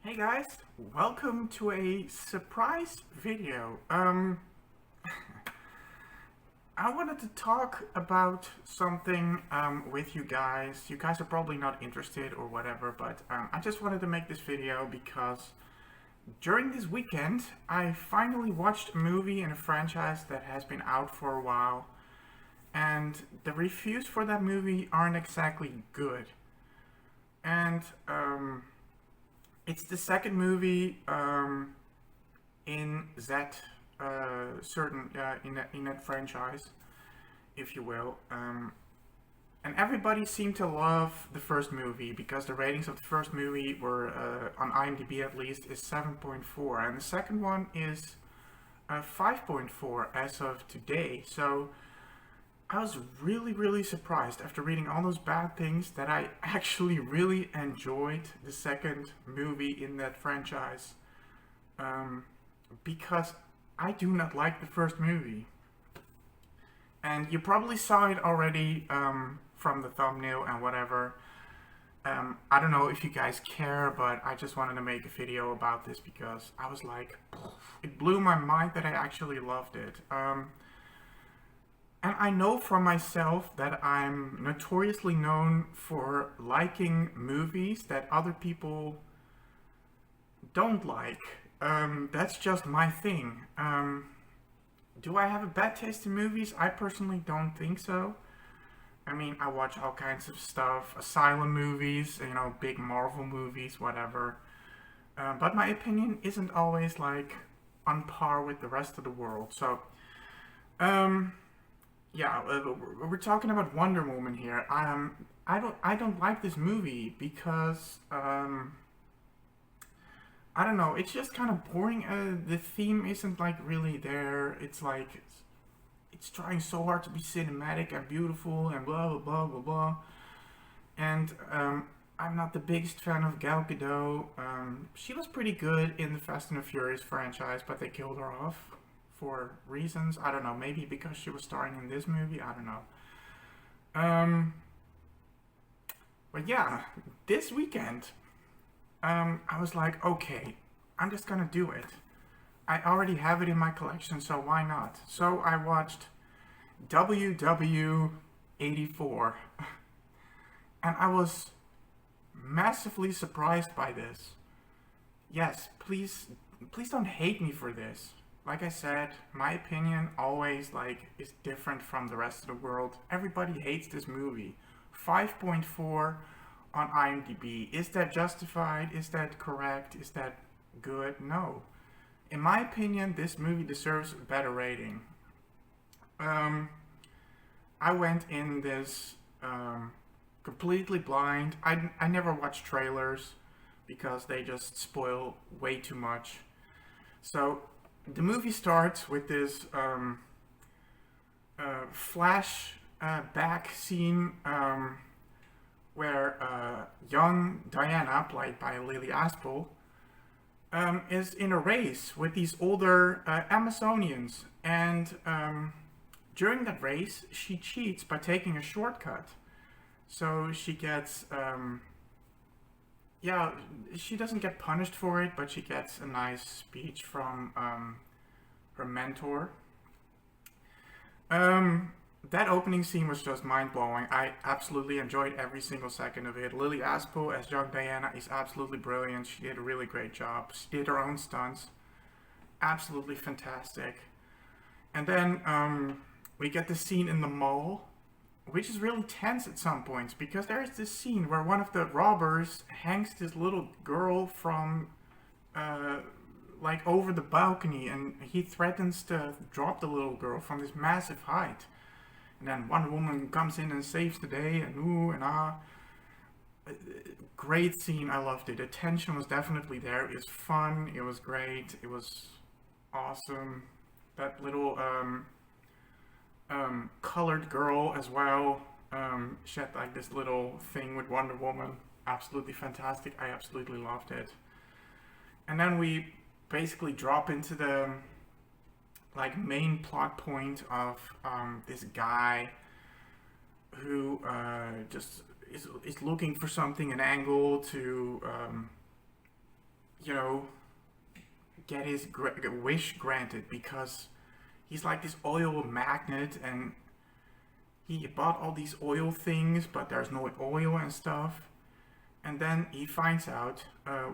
Hey guys, welcome to a surprise video. I wanted to talk about something with you guys. You guys are probably not interested or whatever, but I just wanted to make this video because during this weekend I finally watched a movie in a franchise that has been out for a while, and the reviews for that movie aren't exactly good. And it's the second movie in that certain in that franchise, if you will. And everybody seemed to love the first movie because the ratings of the first movie were on IMDb at least is 7.4, and the second one is 5.4 as of today. So I was really surprised after reading all those bad things that I actually really enjoyed the second movie in that franchise, because I do not like the first movie. And you probably saw it already from the thumbnail and whatever. I don't know if you guys care, but I just wanted to make a video about this because I was like, it blew my mind that I actually loved it. And I know for myself that I'm notoriously known for liking movies that other people don't like. That's just my thing. Do I have a bad taste in movies? I personally don't think so. I mean, I watch all kinds of stuff, asylum movies, big Marvel movies, whatever. But my opinion isn't always like on par with the rest of the world. So, yeah, we're talking about Wonder Woman here. I don't like this movie because I don't know. It's just kind of boring. The theme isn't like really there. It's like it's trying so hard to be cinematic and beautiful and blah blah blah blah blah. And I'm not the biggest fan of Gal Gadot. She was pretty good in the Fast and the Furious franchise, but they killed her off for reasons. I don't know. Maybe because she was starring in this movie. I don't know. But yeah, this weekend, I was like, okay, I'm just gonna do it. I already have it in my collection, so why not? So I watched WW84, and I was massively surprised by this. Yes, please don't hate me for this. Like I said, my opinion always is different from the rest of the world. Everybody hates this movie. 5.4 on IMDb. Is that justified? Is that correct? Is that good? No. In my opinion, this movie deserves a better rating. I went in this completely blind. I never watch trailers because they just spoil way too much. So the movie starts with this flash back scene where young Diana, played by Lily Aspel, is in a race with these older Amazonians, and during that race she cheats by taking a shortcut. So she gets yeah, she doesn't get punished for it, but she gets a nice speech from her mentor. That opening scene was just mind-blowing. I absolutely enjoyed every single second of it. Lily Aspel as young Diana is absolutely brilliant. She did a really great job. She did her own stunts. Absolutely fantastic. And then we get the scene in the mall, which is really tense at some points, because there is this scene where one of the robbers hangs this little girl from over the balcony, and he threatens to drop the little girl from this massive height. And then one woman comes in and saves the day, and ooh and ah. Great scene, I loved it. The tension was definitely there. It was fun, it was great, it was awesome. That little colored girl as well. She had like this little thing with Wonder Woman. Absolutely fantastic. I absolutely loved it. And then we basically drop into the main plot point of this guy who just is looking for something, an angle to you know, get his wish granted because he's like this oil magnate and he bought all these oil things, but there's no oil and stuff. And then he finds out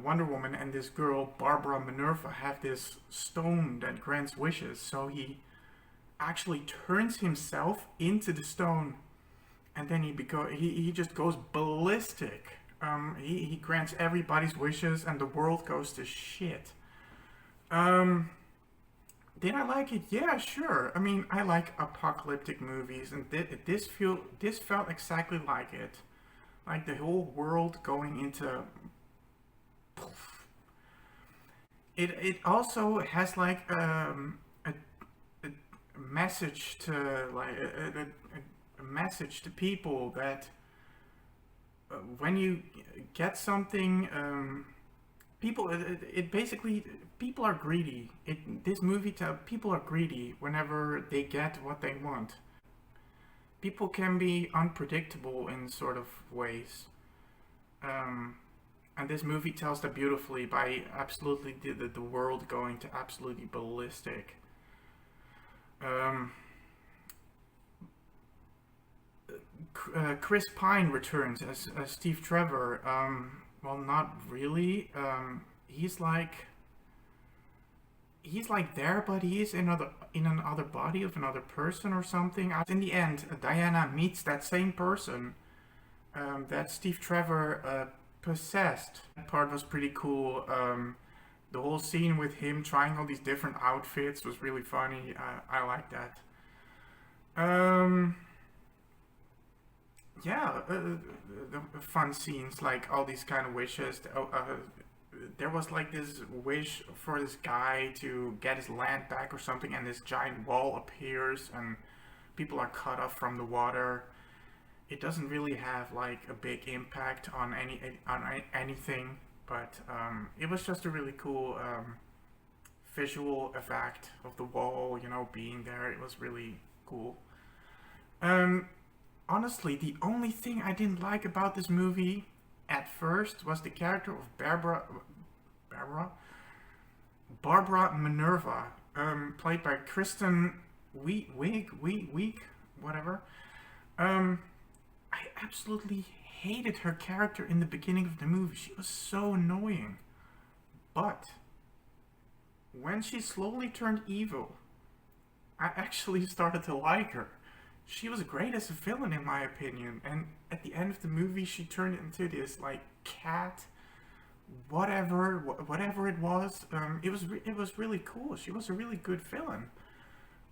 Wonder Woman and this girl, Barbara Minerva, have this stone that grants wishes. So he actually turns himself into the stone. And then he just goes ballistic. He grants everybody's wishes and the world goes to shit. Um, did I like it? Yeah, sure. I mean, I like apocalyptic movies, and this felt exactly like it. Like the whole world going into. It also has like a message to a message to people that when you get something, people it basically people are greedy. This movie tell people are greedy whenever they get what they want. People can be unpredictable in sort of ways. Um, and this movie tells that beautifully by absolutely the world going to absolutely ballistic. Um, Chris Pine returns as Steve Trevor. Well, not really. He's like there, but he is in another body of another person or something. In the end, Diana meets that same person that Steve Trevor possessed. That part was pretty cool. The whole scene with him trying all these different outfits was really funny. I like that. Um, yeah, the fun scenes like all these kind of wishes. There was like this wish for this guy to get his land back or something, and this giant wall appears, and people are cut off from the water. It doesn't really have like a big impact on anything, but it was just a really cool visual effect of the wall, being there. It was really cool. Um, Honestly, the only thing I didn't like about this movie at first was the character of Barbara, Barbara Minerva, played by Kristen Wiig, whatever. Um, I absolutely hated her character in the beginning of the movie. She was so annoying. But when she slowly turned evil, I actually started to like her. She was great as a villain, in my opinion. And at the end of the movie, she turned into this like cat, whatever it was. It was really cool. She was a really good villain.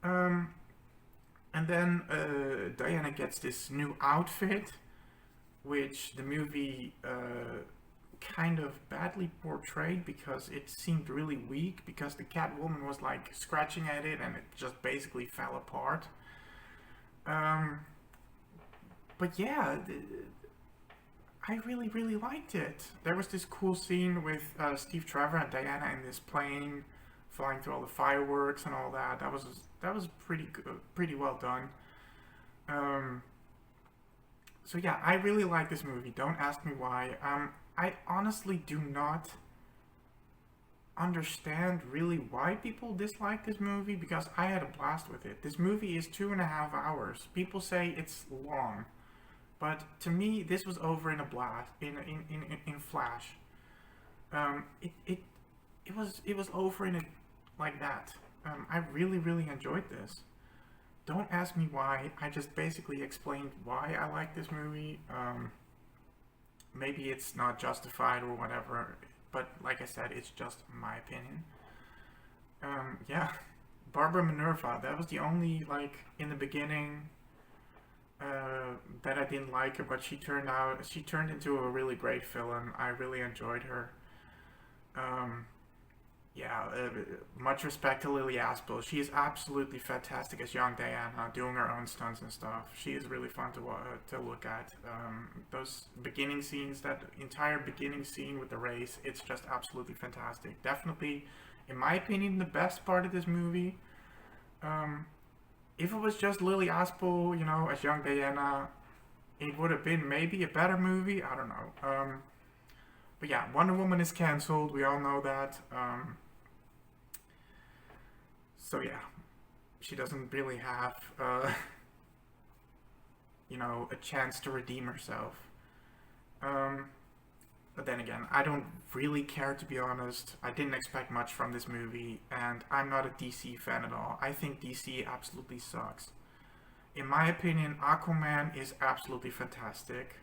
Um, and then Diana gets this new outfit, which the movie kind of badly portrayed because it seemed really weak because the Catwoman was like scratching at it and it just basically fell apart. Um, but yeah, I really liked it. There was this cool scene with Steve Trevor and Diana in this plane, flying through all the fireworks and all that. That was pretty good, pretty well done. Um, so yeah, I really like this movie. Don't ask me why. I honestly do not understand really why people dislike this movie because I had a blast with it. This movie is 2.5 hours. People say it's long, but to me, this was over in a blast in flash. It was over in a like that. I really enjoyed this. Don't ask me why. I just basically explained why I like this movie. Maybe it's not justified or whatever, but like I said, it's just my opinion. Yeah, Barbara Minerva. That was the only like in the beginning that I didn't like her, but she turned into a really great villain. I really enjoyed her. Um, yeah, much respect to Lily Aspel. She is absolutely fantastic as young Diana, doing her own stunts and stuff. She is really fun to look at. Those beginning scenes, that entire beginning scene with the race, it's just absolutely fantastic. Definitely, in my opinion, the best part of this movie. Um, if it was just Lily Aspel, as young Diana, it would have been maybe a better movie. I don't know. But yeah, Wonder Woman is cancelled. We all know that. So yeah, she doesn't really have, a chance to redeem herself. Um, but then again, I don't really care, to be honest. I didn't expect much from this movie, and I'm not a DC fan at all. I think DC absolutely sucks. In my opinion, Aquaman is absolutely fantastic.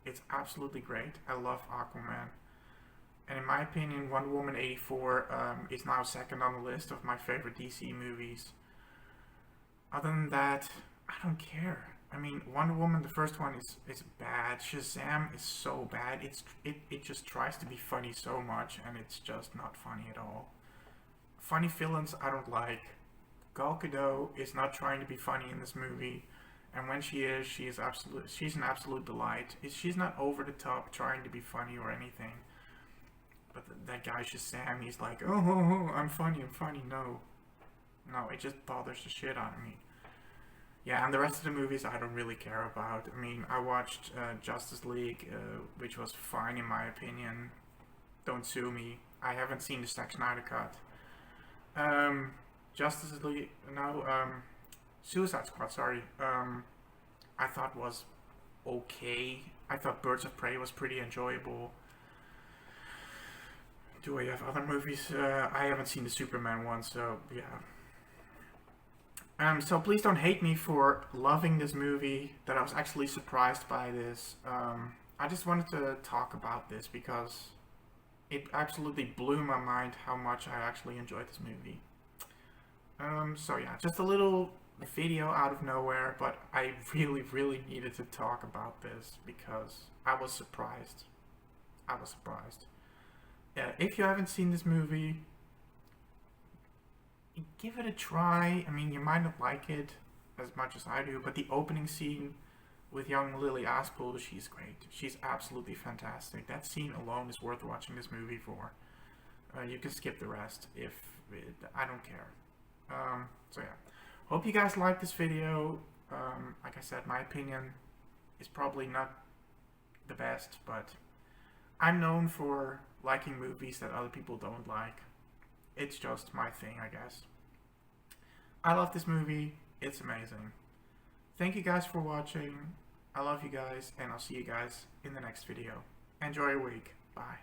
It's absolutely great. I love Aquaman. And in my opinion, Wonder Woman 84 is now second on the list of my favorite DC movies. Other than that, I don't care. I mean, Wonder Woman, the first one is bad. Shazam is so bad. It just tries to be funny so much, and it's just not funny at all. Funny villains I don't like. Gal Gadot is not trying to be funny in this movie, and when she is, she's an absolute delight. She's not over the top trying to be funny or anything. But that guy Shazam, he's like, oh, I'm funny. No, it just bothers the shit out of me. Yeah, and the rest of the movies I don't really care about. I mean, I watched Justice League, which was fine in my opinion. Don't sue me. I haven't seen the Zack Snyder cut. Justice League, no, Suicide Squad, sorry. I thought was okay. I thought Birds of Prey was pretty enjoyable. Do I have other movies? I haven't seen the Superman one, so yeah. So please don't hate me for loving this movie, that I was actually surprised by this. I just wanted to talk about this because it absolutely blew my mind how much I actually enjoyed this movie. So yeah, just a little video out of nowhere, but I really needed to talk about this because I was surprised. If you haven't seen this movie, give it a try. I mean, you might not like it as much as I do, but the opening scene with young Lily Aspel, she's great. She's absolutely fantastic. That scene alone is worth watching this movie for. You can skip the rest I don't care. So yeah, hope you guys like this video. Like I said, my opinion is probably not the best, but I'm known for liking movies that other people don't like. It's just my thing, I guess. I love this movie. It's amazing. Thank you guys for watching. I love you guys, and I'll see you guys in the next video. Enjoy your week. Bye.